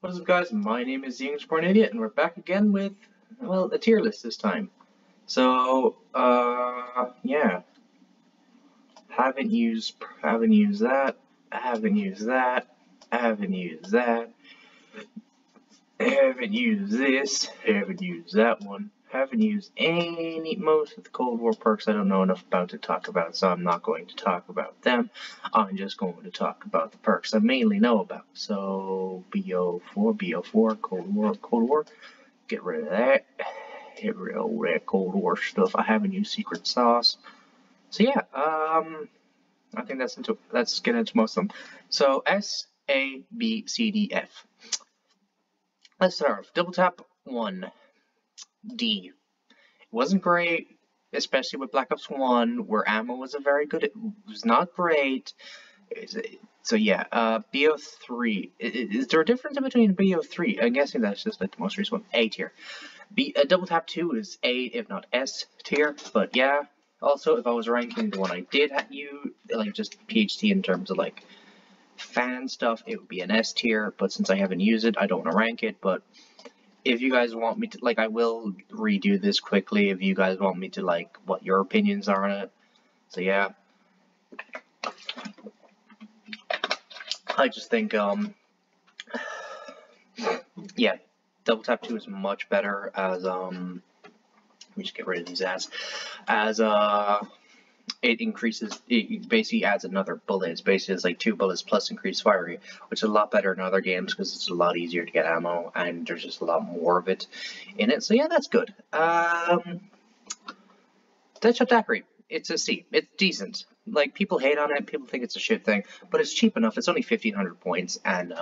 What is up, guys? My name is the English Born Idiot, and we're back again with, well, a tier list this time. So, yeah. Haven't used that, haven't used that, haven't used that, haven't used this, haven't used that one, haven't used most of the Cold War perks I don't know enough about to talk about, so I'm not going to talk about them. I'm just going to talk about the perks I mainly know about. So, BO4, Cold War, get rid of that, get rid of all that Cold War stuff. I haven't used Secret Sauce. So yeah, I think let's get into most of them. So S, A, B, C, D, F. Let's start off. Double tap 1. D. It wasn't great, especially with Black Ops 1, where ammo wasn't very good. It was not great. So yeah, BO3. Is there a difference in between BO3? I'm guessing that's just like the most recent one. A tier. Double tap 2 is A, if not S tier. But yeah. Also, if I was ranking the one I did use, like just PhD in terms of like fan stuff, it would be an S tier. But since I haven't used it, I don't want to rank it. But if you guys want me to, like, I will redo this quickly if you guys want me to, like, what your opinions are on it. So yeah. I just think, yeah, Double Tap 2 is much better as, let me just get rid of these ads, as, it increases, it basically adds another bullet. It's basically like 2 bullets plus increased fire rate, which is a lot better in other games because it's a lot easier to get ammo and there's just a lot more of it in it. So yeah, that's good. Deadshot Daiquiri, it's a C. It's decent. Like, people hate on it, people think it's a shit thing, but it's cheap enough. It's only 1,500 points, and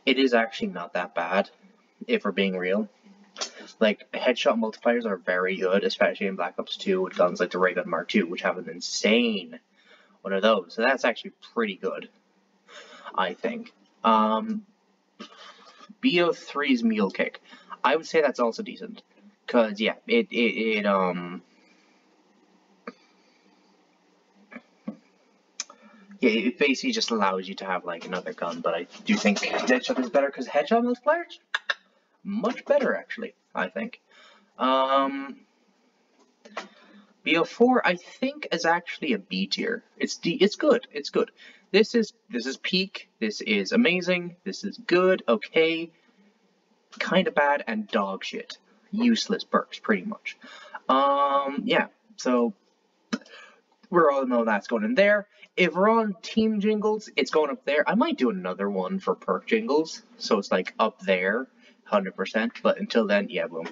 it is actually not that bad, if we're being real. Like, headshot multipliers are very good, especially in Black Ops 2 with guns like the Ray Gun Mark II, which have an insane one of those. So that's actually pretty good, I think. BO3's Mule Kick. I would say that's also decent. Cause yeah, it basically just allows you to have like another gun, but I do think Deadshot is better because headshot multipliers much better actually, I think. BO4 I think is actually a B tier. It's good. It's good. This is peak. This is amazing. This is good. Okay. Kind of bad and dog shit. Useless perks, pretty much. Yeah. So we all know that's going in there. If we're on team jingles, it's going up there. I might do another one for perk jingles, so it's like up there, 100%. But until then, yeah, boom.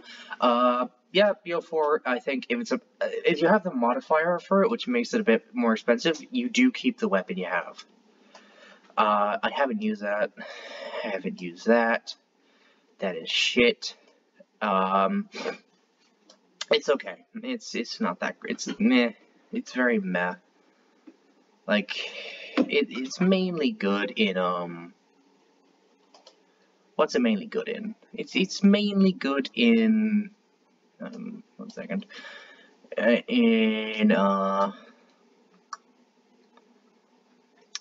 Yeah, BO4. I think if you have the modifier for it, which makes it a bit more expensive, you do keep the weapon you have. I haven't used that. I haven't used that. That is shit. It's okay. It's not that great. It's meh. It's very meh. Like, it's mainly good in, what's it mainly good in? It's mainly good in, 1 second, in Mob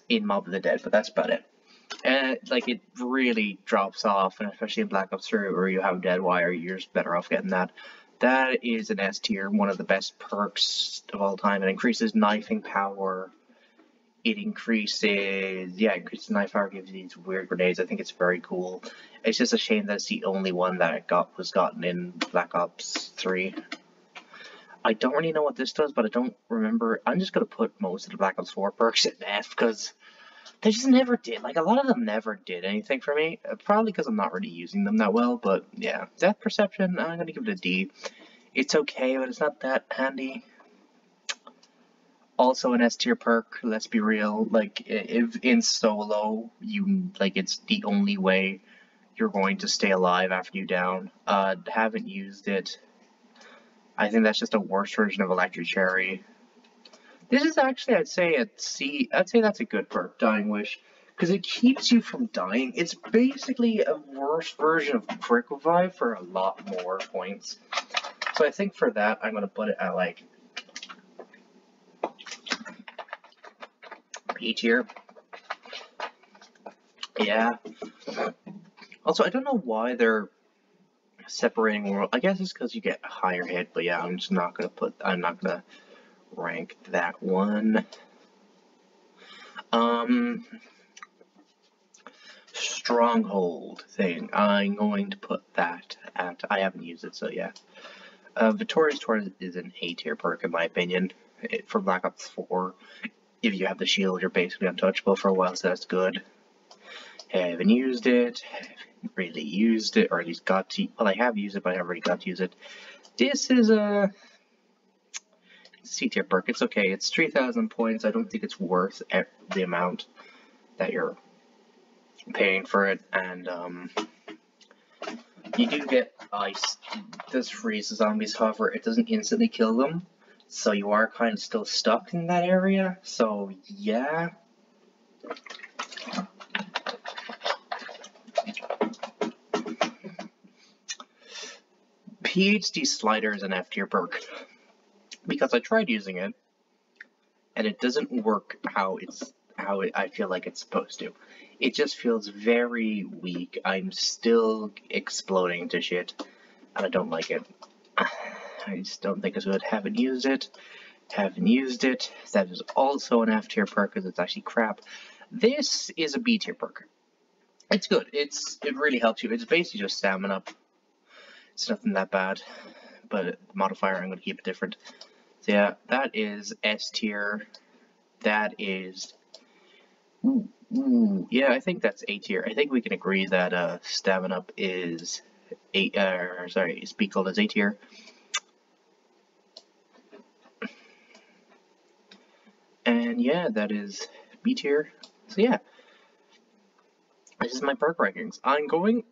of the Dead, but that's about it. And, like, it really drops off, and especially in Black Ops 3, where you have Dead Wire, you're just better off getting that. That is an S tier, one of the best perks of all time. It increases knifing power. It increases knife power, gives you these weird grenades. I think it's very cool. It's just a shame that's the only one that was gotten in Black Ops 3. I don't really know what this does, but I don't remember. I'm just going to put most of the Black Ops 4 perks in F, because they just never did. Like, a lot of them never did anything for me. Probably because I'm not really using them that well, but yeah. Depth Perception, I'm going to give it a D. It's okay, but it's not that handy. Also an S tier perk, let's be real. Like, if in solo, it's the only way you're going to stay alive after you down. Haven't used it. I think that's just a worse version of Electric Cherry. This is actually, I'd say that's a good perk, Dying Wish, because it keeps you from dying. It's basically a worse version of Quick Revive for a lot more points. So I think for that, I'm going to put it at, like, B tier. Yeah. Also, I don't know why they're separating world. I guess it's because you get a higher hit, but yeah, I'm not gonna rank that one. Stronghold thing. I'm going to put that at. I haven't used it, so yeah. Victoria's Torch is an A tier perk in my opinion. For Black Ops 4, if you have the shield, you're basically untouchable for a while, so that's good. Haven't used it. Haven't really used it, or at least got to. Well, I have used it, but I haven't really got to use it. This is a C tier perk. It's okay. It's 3,000 points. I don't think it's worth the amount that you're paying for it, and you do get ice. This freezes zombies, however, it doesn't instantly kill them, so you are kind of still stuck in that area. So yeah. PhD Slider is an F tier perk because I tried using it, and it doesn't work how I feel like it's supposed to. It just feels very weak. I'm still exploding to shit, and I don't like it. I just don't think it's good. Haven't used it. Haven't used it. That is also an F tier perk because it's actually crap. This is a B tier perk. It's good. It really helps you. It's basically just stamina up. It's nothing that bad, but the modifier I'm going to keep it different. So yeah, that is S tier. That is... yeah, I think that's A tier. I think we can agree that stamina up is is be called as A tier. And yeah, that is B tier. So yeah, this is my perk rankings. I'm going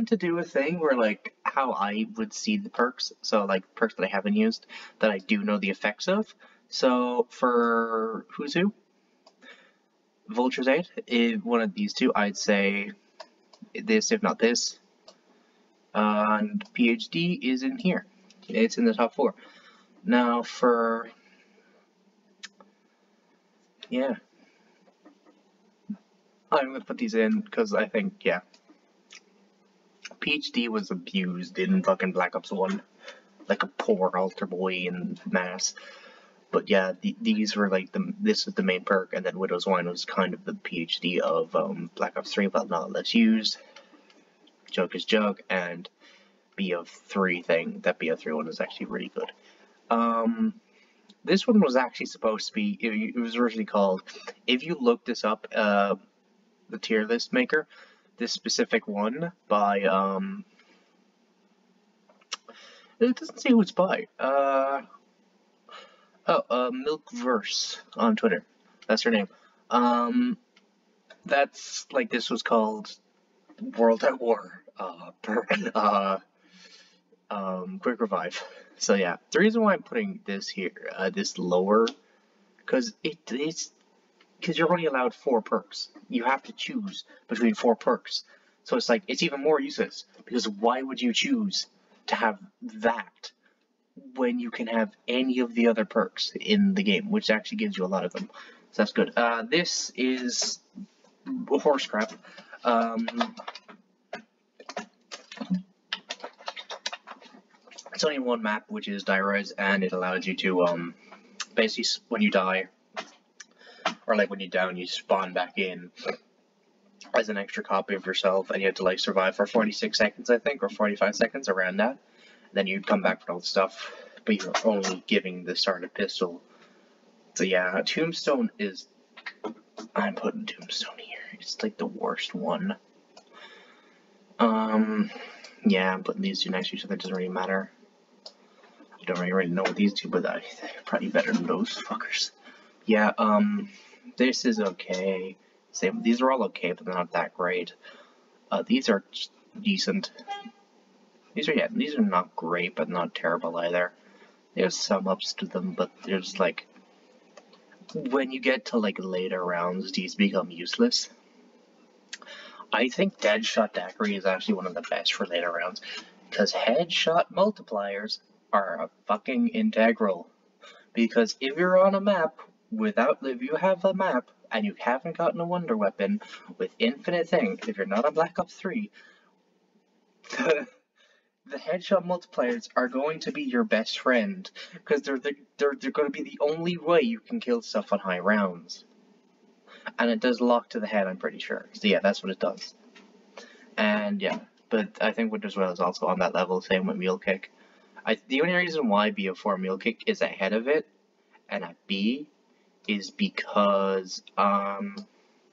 to do a thing where like how I would see the perks. So like perks that I haven't used that I do know the effects of. So for Who's Who, Vulture's Aid, one of these two, I'd say this, if not this. And PhD is in here. It's in the top 4. Now for... yeah. I'm going to put these in because I think, yeah. PhD was abused in fucking Black Ops 1. Like a poor altar boy in mass. But yeah, these were like this is the main perk, and then Widow's Wine was kind of the PhD of Black Ops 3, but not less used. Jug is Jug, and BO3 thing. That BO3 one is actually really good. This one was actually supposed to be, it was originally called, if you look this up, the tier list maker, this specific one by, it doesn't say who it's by, Milkverse on Twitter. That's her name. That's like this was called World at War. Quick Revive. So yeah, the reason why I'm putting this here, this lower, because you're only allowed 4 perks. You have to choose between 4 perks. So it's like it's even more useless because why would you choose to have that when you can have any of the other perks in the game, which actually gives you a lot of them. So that's good. This is horse crap. It's only one map, which is Die Res, and it allows you to basically when you die, or like when you down, you spawn back in as an extra copy of yourself, and you have to like survive for 46 seconds, I think, or 45 seconds, around that. Then you'd come back for all the stuff, but you're only giving the starter pistol. So yeah, Tombstone is... I'm putting Tombstone here. It's like the worst one. Yeah, I'm putting these two next to each other. It doesn't really matter. I don't really know what these two, but they're probably better than those fuckers. Yeah, this is okay. Same. These are all okay, but they're not that great. These are decent. These are not great, but not terrible either. There's some ups to them, but there's like, when you get to like later rounds, these become useless. I think Deadshot Daiquiri is actually one of the best for later rounds, because headshot multipliers are fucking integral. Because if you're on a map, if you have a map and you haven't gotten a wonder weapon with infinite thing, if you're not on Black Ops 3, the headshot multipliers are going to be your best friend, because they're going to be the only way you can kill stuff on high rounds. And it does lock to the head, I'm pretty sure. So yeah, that's what it does. And yeah, but I think Winter's Well is also on that level, same with Mule Kick. The only reason why BO4 Mule Kick is ahead of it, and at B, is because, I'm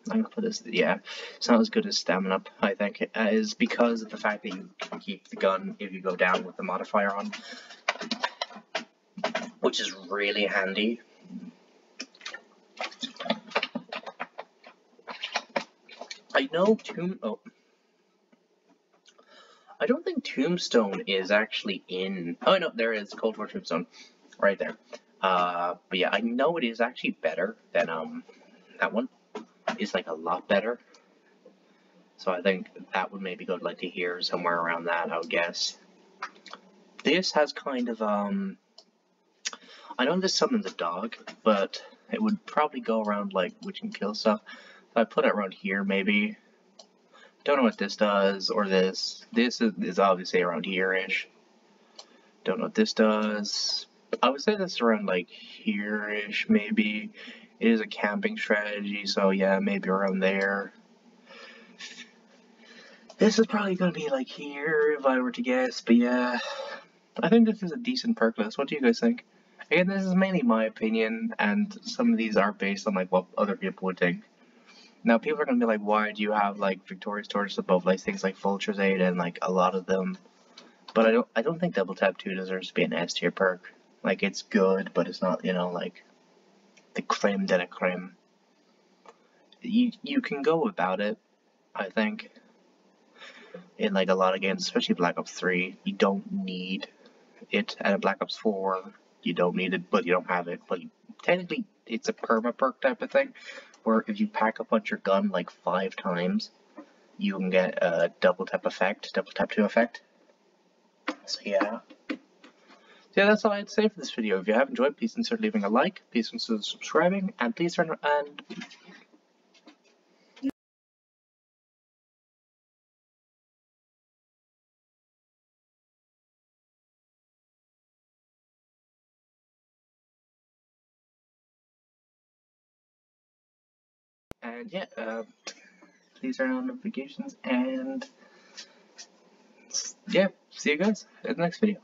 gonna put this, yeah, it's not as good as Stamina Up, I think, is because of the fact that you can keep the gun if you go down with the modifier on, which is really handy. I know I don't think Tombstone is actually in, oh no, there it is, Cold War Tombstone, right there. But yeah, I know it is actually better than, that one. It's like a lot better. So I think that would maybe go like to here, somewhere around that, I would guess. This has kind of, I know this summons a dog, but it would probably go around like witch and kill stuff. So I put it around here, maybe. Don't know what this does, or this. This is obviously around here-ish. Don't know what this does. I would say this is around like here-ish, maybe. It is a camping strategy, so yeah, maybe around there. This is probably going to be like here, if I were to guess, but yeah. I think this is a decent perk list. What do you guys think? Again, this is mainly my opinion, and some of these are based on like what other people would think. Now, people are going to be like, why do you have like Victorious Tortoise above like things like Vulture's Aid and like a lot of them? But I don't think Double Tap 2 deserves to be an S tier perk. Like, it's good, but it's not, you know, like the creme de la creme. You can go without it, I think. In like a lot of games, especially Black Ops 3, you don't need it, and in Black Ops 4, you don't need it, but you don't have it. But technically, it's a perma perk type of thing, where if you pack up on your gun like 5 times, you can get a double tap 2 effect. So yeah. So yeah, that's all I had to say for this video. If you have enjoyed, please consider leaving a like, please consider subscribing, and please turn and yeah, please turn on notifications, and yeah, see you guys in the next video.